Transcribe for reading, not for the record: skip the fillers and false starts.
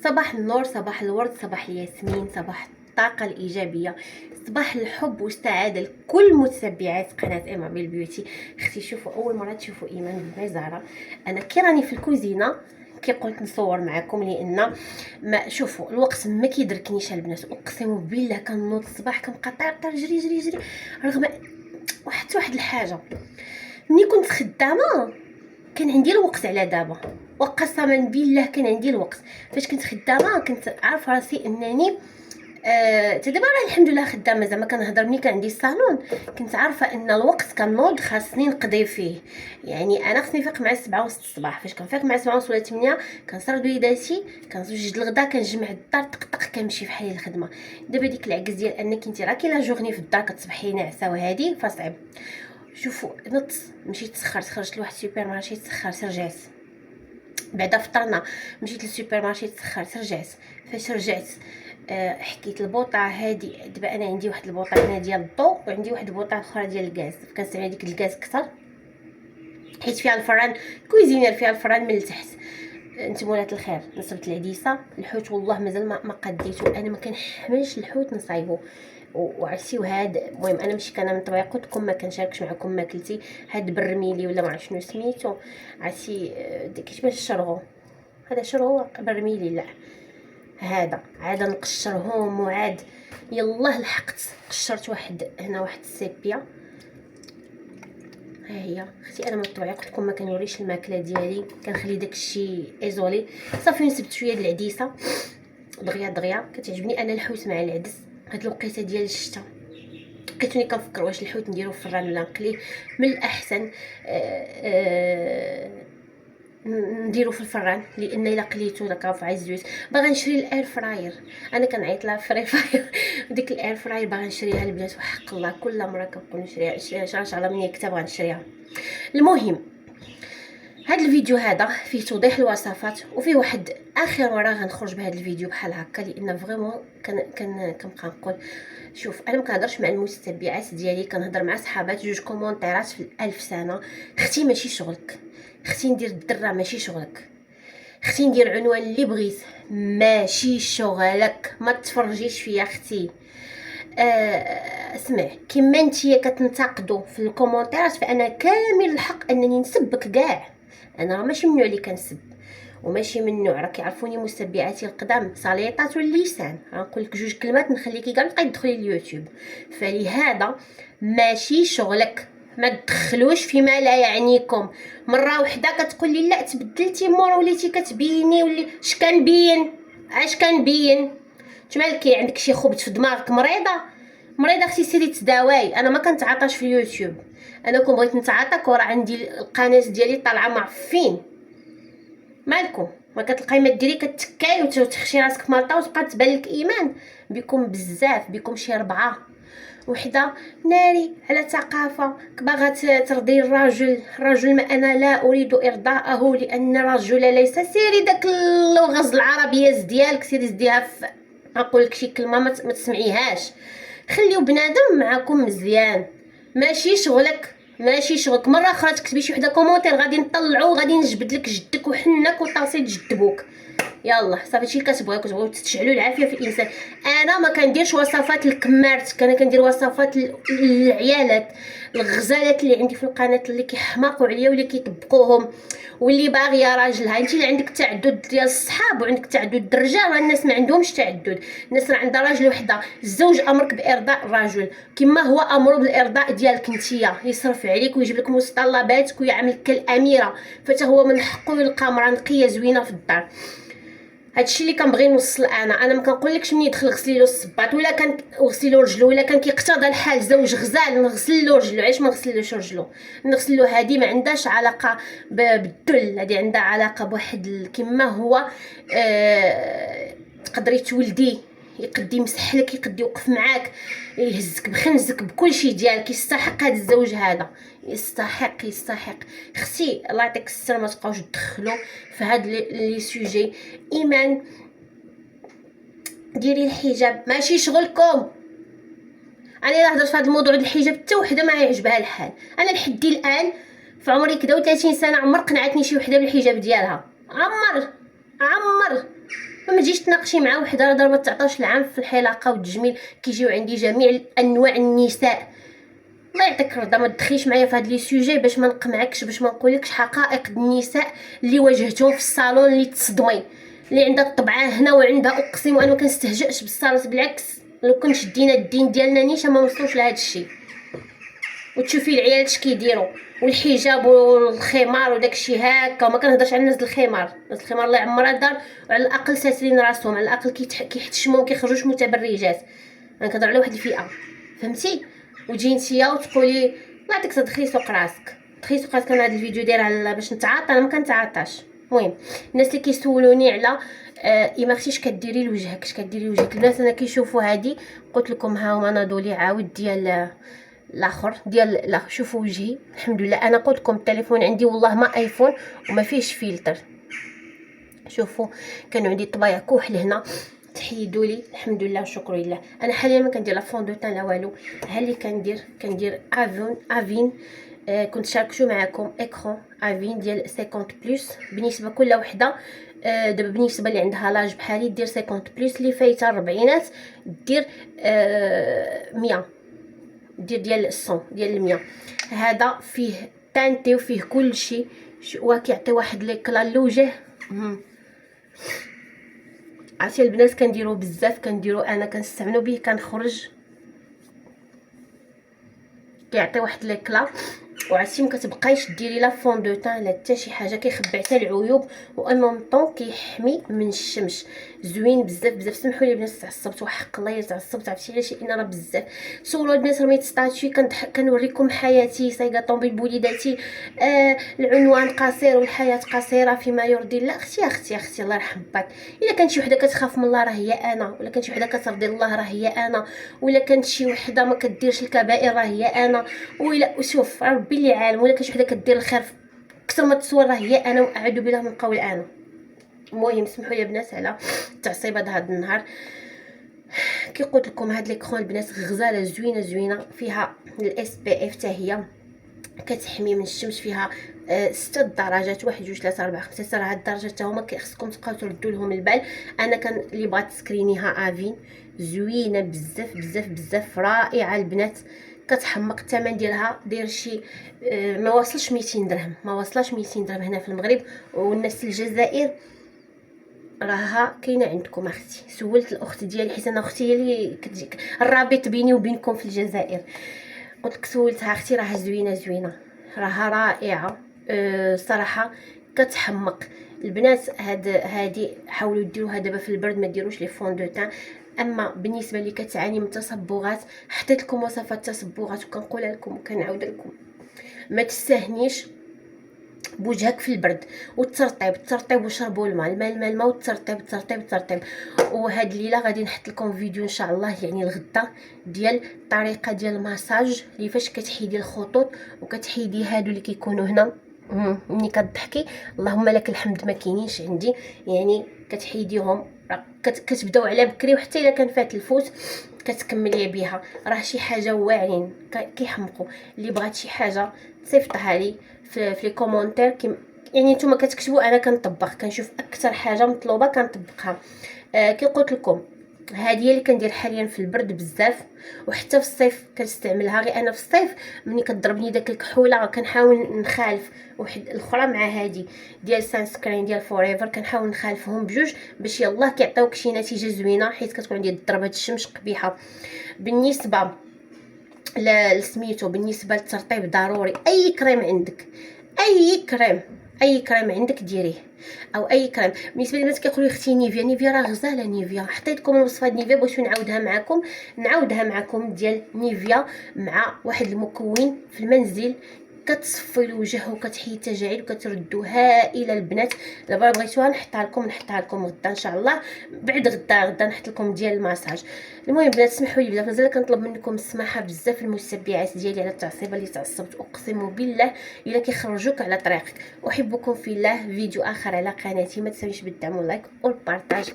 صباح النور، صباح الورد، صباح الياسمين، صباح الطاقة الإيجابية، صباح الحب والسعادة لكل متتبعات قناة إمابيل بيوتي. اختي شوفوا، أول مرة تشوفوا إيمان بن زهرة. أنا كي راني في الكوزينة كي قلت نصور معكم لأن ما شوفوا الوقت ما كيدركنيش البنات. أقسم بالله كنوض الصباح كنبقى طير جري جري جري رغم واحد الحاجة. ملي كنت خدامة كان عندي الوقت على دابا، وقسما بالله كان عندي الوقت. فاش كنت خدامه كنت عارفه راسي انني تدابا راه الحمد لله خدامه، زعما كنهضر ملي كان عندي الصالون كنت عارفه ان الوقت كنوض خاصني نقضي فيه. يعني انا خصني نفيق مع 7 الصباح، فاش كنفيق مع 7 ولا 8 كنصرد وليداتي كنوجد الغدا كنجمع الدار طق كنمشي بحالي الخدمه. دابا ديك العكز ديال انك انت راكي لا جورني في الدار كتصبحي ناعسه وهادي فصعب. شوفوا نط مشيت سخرت، خرجت لواحد السوبر مارشي تسخرت رجعت، بعدا فطرنا مشيت للسوبر مارشي تسخرت رجعت. فاش رجعت حكيت البوطه هادي. دابا انا عندي واحد البوطه هنا ديال الضو وعندي واحد البوطه اخرى ديال الغاز، كنستعمل ديك الغاز كثر حيت فيها الفران كويزينير، فيها الفران من التحت. انتم ولات الخير نصبت العديسه. الحوت والله مازال ما قديتو، انا ما كنحملش الحوت نصايبو وعرفتي. وهذا المهم انا ماشي كان من طبيعي قلت لكم ما كنشاركش معكم ماكلتي. هاد برميلي ولا ما عرفت شنو سميتو عرفتي كيشبه الشرغو، هذا شرغو برميلي لا هذا عاد نقشرهم وعاد يلاه لحقت قشرت واحد هنا واحد السيبيا. ها هي اختي انا من طبيعي قلت لكم ما كنوريش الماكله ديالي، كنخلي داكشي ايزولي. صافي نسبت شويه د العديسه دغيا كتعجبني انا الحوت مع العدس. هاد الوقيته ديال الشتاء لقيتوني كنفكر واش الحوت نديرو في الفران ولا نقليه. من الاحسن نديرو في الفران، لان الا قليتو داك رافع الزيوت. باغا نشري الاير فراير، انا كنعيط لها فري فاير ديك الاير فراير باغا نشريها البنات وحق الله كل مره كنقول نشريها شحال من كتاب غنشريها. المهم هاد الفيديو هذا فيه توضيح الوصفات وفيه واحد اخر مره غنخرج بهذا الفيديو بحال هكا، لان فريمون كنبقى نقول شوف انا ما كنهضرش مع المتتبعات ديالي، كنهضر مع صحابات جوج كومونتيرات في الالف سنه. اختي ماشي شغلك، اختي ندير الدره ماشي شغلك، اختي ندير عنوان اللي بغيت ماشي شغلك، ما تفرجيش فيا اختي. اسمع كيما نتيا كتنتقدوا في الكومونتيرات فانا كامل الحق انني نسبك كاع. انا راه ماشي من النوع اللي كنسب وماشي من النوع، راه كيعرفوني متبعاتي القدام سليطات اللسان. غنقول لك جوج كلمات نخليكي كاع تبقاي تدخلي اليوتيوب. فلهذا ماشي شغلك، ما تدخلوش فيما لا يعنيكم. مره وحده كتقول لي لا تبدلتي مورا وليتي كتبيني ولي اش كنبين اش كنبين تمالكي عندك شي خبط في دماغك. مريضه اختي سيري تداواي. انا ما كنتعاطاش في اليوتيوب، انا كون بغيت نتعاطى وراه عندي القناه ديالي طالعه معفين. مالكم ما كتلقاي ما ديري كتكاي وتخشي راسك مالطا وتبقى تبان لك ايمان بكم بزاف بكم شي 4 وحده ناري على ثقافه باغا ترضي الرجل ما انا لا اريد ارضاءه لان الرجل ليس. سيري داك اللغز العربيه ديالك سيري زديها في نقول لك شي كلمه ما تسمعيهاش. خليو بنادم معاكم مزيان ماشي شغلك مره اخرى تكتبي شي وحده كومونتير غادي نطلعو غادي نجبد لك جدك وحنك وطاسي جدبوك. يلا صافي شي كتبغيو تشعلوا العافيه في الانسان. انا ما كنديرش وصفات الكمارت، كندير وصفات العيالات الغزالات اللي عندي في القناه اللي كيحماقوا عليا واللي كيطبقوهم واللي باغيه راجلها. انت اللي عندك تعدد ديال الصحاب وعندك تعدد الرجال، والناس ما عندهمش تعدد. الناس راه عندها راجل وحده. الزوج امرك بارضاء الرجل كما هو امر بالارضاء ديالك نتيا، يصرف عليك ويجيب لك متطلباتك ويعاملك كالاميره، فتا هو من حقه يلقى مرا نقيه زوينه في الدار. هادشي اللي كنبغي نوصل. انا ما كنقولكش مني دخل غسلي له الصباط ولا كان غسلي له رجلو ولا كان كيقتضى الحال زوج غزال نغسل له رجلو. علاش ما نغسلوش رجلو؟ نغسل له هذه ما عندهاش علاقه بالدل، هذه عندها علاقه بواحد كما هو تقدري تولدي يقدي يمسح لك يقدي يوقف معاك يهزك بخنزك بكل شيء ديالك. يستحق هذا الزوج هذا يستحق اختي الله يعطيك الستر. ما تبقاوش تدخلوا في هاد لي سوجي. ايمان ديري الحجاب ماشي شغلكم. انا الا هضرت في هذا الموضوع ديال الحجاب حتى وحده ما يعجبها الحال. انا لحد الان في عمري كدا و30 سنه عمر قنعتني شي وحده بالحجاب ديالها. عمر ما تجيش تناقشي مع وحده راه ضربه 19 عام في الحلاقه والتجميل، كيجيو عندي جميع انواع النساء. الله يعطيك الرضا ما تدخليش معايا في هاد لي سوجي باش ما نقمعكش، باش ما نقولكش حقائق النساء اللي واجهتهم في الصالون اللي تصدمي، اللي عندها الطبعه هنا وعندها. اقسم وانا ما كنستهجئش بالصالات، بالعكس لو كنت شدينا الدين ديالنا نيشان ما وصلوش لهذا الشيء. وتشوفي العيال اش كيديروا والحجاب والخمار وداكشي هكا. وما كنهضرش على الناس الخمار، الناس الخمار الله يعمرها الدار، وعلى الاقل ساترين راسهم، على الاقل كيحتشموا وكيخرجوش متبرجات. انا كنهضر على واحد الفئه، فهمتي؟ وتجي نتيا وتقولي الله يعطيك تدخلي سوق راسك، دخلي سوق راسك. انا هذا الفيديو دايره باش نتعاطى، انا ما كنتعاطاش. المهم الناس اللي كيسولوني على اما خصيش كديري لوجهك، اش كديري لوجهك. الناس انا كيشوفوا هادي قلت لكم ها هما ناضولي عاود ديال الاخر ديال لا. شوفوا وجهي الحمد لله. انا قلت لكم التليفون عندي والله ما ايفون وما فيهش فلتر. شوفوا كانوا عندي طبايع كحل هنا تحيدوا لي الحمد لله وشكر لله. انا حاليا ما كندير لا فون دو تان لا والو. ها اللي كندير افين. كنت شاركتو معكم اكرون افين ديال 50 بلس بالنسبه كل وحده. دابا بالنسبه اللي عندها لاج بحالي دير 50 بلس، اللي فايته الربعينات دير 100 ديال 100 ديال 100. هذا فيه تانتي وفيه كل شيء وكيعطي واحد ليكلا للوجه. عرفتي البنات كنديرو بزاف، كنديرو انا كنستعملو به، كنخرج كيعطي واحد ليكلا. وعرفتي ما كتبقايش ديري لا فون دو تان لا حتى شي حاجه، كيخبي حتى العيوب وان طون كيحمي من الشمس. زوين بزاف بزاف. سمحوا لي بنات تعصبت وحق الله تعصبت. عرفتي علاش؟ لان راه بزاف سولوا البنات رميت ستاتشي كنوريكم حياتي سايقه طومبيل بوليداتي. العنوان قصير والحياه قصيره فيما يرضي الله. اختي الله يرحم باك. الا كانت شي وحده كتخاف من الله راه هي انا، ولا كانت شي وحده كترضي الله راه هي انا، ولا كانت شي وحده ما كديرش الكبائر راه هي انا، ولا شوف ربي اللي عالم، ولا كانت شي وحده كدير الخير اكثر ما تصور راه هي انا، واعوذ بالله من قول انا. المهم سمحوا لي بنات على التعصيبه هذا النهار. كي قلت لكم هاد ليكرون البنات غزاله زوينه فيها الاس بي اف حتى هي كتحمي من الشمس. فيها 6 درجات 1 2 3 4 5 6 هاد الدرجات حتى هما خصكم تبقاو تردوا لهم البال. انا كان اللي بغات تسكرينيها افين زوينه بزاف رائعه البنات. كتحمق. الثمن ديالها داير شي ما واصلش 200 درهم، ما واصلاش 200 درهم هنا في المغرب. والناس الجزائر راها كاينه عندكم اختي. سولت الاخت ديالي حيت انا اختي هي اللي كتجيك الرابط بيني وبينكم في الجزائر. قلت لك سولتها اختي راها زوينه راها رائعه. صراحه كتحمق البنات. هادي حاولوا ديروها دابا في البرد، ما ديروش لي فون دو تان. اما بالنسبه اللي كتعاني من تصبغات حطيت لكم وصفات التصبغات وكنقولها لكم وكنعاود لكم. ما تستهنيش بوجهك في البرد والترطيب وشربوا الماء والترطيب. وهاد الليله غادي نحط لكم فيديو ان شاء الله يعني الغدا ديال الطريقه ديال الماساج اللي فاش كتحيدي الخطوط وكتحيدي هادو اللي كيكونوا هنا. ملي كتضحكي اللهم لك الحمد ما كاينينش عندي، يعني كتحيديهم كتبداو على بكري، وحتى الا كان فات الفوت كتكملي بها. راه شي حاجه واعرين كيحمقوا. اللي بغات شي حاجه صيفطها لي في لي كومونتير. يعني نتوما كتكتبوا انا كنطبق، كنشوف اكثر حاجه مطلوبه كنطبقها. كي قلت لكم هذه اللي كندير حاليا في البرد بزاف، وحتى في الصيف كنستعملها. غير انا في الصيف ملي كضربني داك الكحوله كنحاول نخالف واحد الاخرى مع هذه ديال سانسكرين ديال فوريفر، كنحاول نخالفهم بجوج باش يلاه كيعطيوك شي نتيجه زوينه، حيت كتكون عندي ضربه الشمس قبيحه. بالنسبه لسميتو بالنسبه للترطيب ضروري اي كريم عندك، اي كريم عندك ديريه، او اي كريم. بالنسبه للناس كيقولوا اختي نيفيا راه غزاله نيفيا. حطيت لكم الوصفه ديال نيفيا بغيت نعاودها معكم ديال نيفيا مع واحد المكون في المنزل. كتصفي الوجه وكتحيد التجاعيد وكتردو هائله البنات. دابا بغيتوها نحطها لكم غدا ان شاء الله. بعد غدا نحط لكم ديال الماساج. المهم بنات سمحوا لي بزاف، مازال كنطلب منكم السماحه بزاف المتبعات ديالي على التعصيبه اللي تعصبت. اقسم بالله الا كيخرجوك على طريقك. احبكم في الله. فيديو اخر على قناتي، ما تنسونيش بالدعم واللايك والبارطاج.